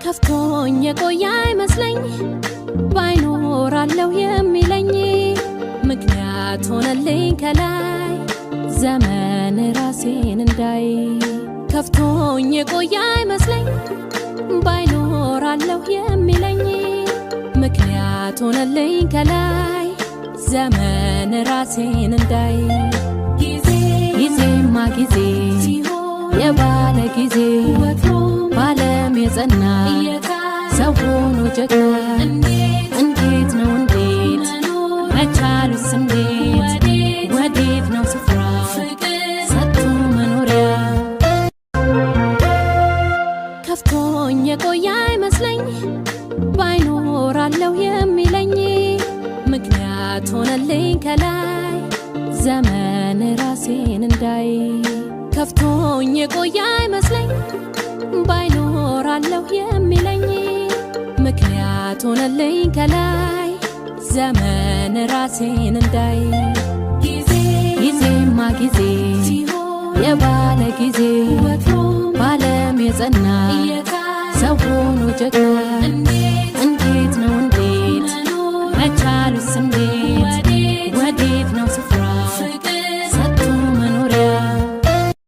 ከፍቶኝ የቆየ አይመስለኝ ባይኖራለሁ የሚለኝ ምክንያት ሆነልኝ ከላይ ዘመን ራሴን እንዳይ ከፍቶኝ የቆየ አይመስለኝ ባይኖራለሁ የሚለኝ ምክንያት ሆነልኝ ከላይ ዘመን ራሴን እንዳይ ጊዜማ ጊዜ የባለ ጊዜ ባለም የጸና ሰው ሆኖ ጀግና እንዴት ነው እንዴት መቻሉስ እንዴት ወዴት ነው ስፍራ ሰጥቶ መኖሪያ ከፍቶኝ የቆየ አይመስለኝ ባይኖራለሁ የሚለኝ ምክንያት ሆነልኝ ከላይ ዘመን ራሴን እንዳይ ከፍቶኝ የቆየ አይመስለኝ ባይኖራለሁ የሚለኝ ምክንያት ሆነልኝ ከላይ ዘመን ራሴን እንዳይ ጊዜማ ጊዜ የባለ ጊዜ ባለም የጸና ሰው ሆኖ ጀግና እንዴት ነው እንዴት መቻሉስ እንዴት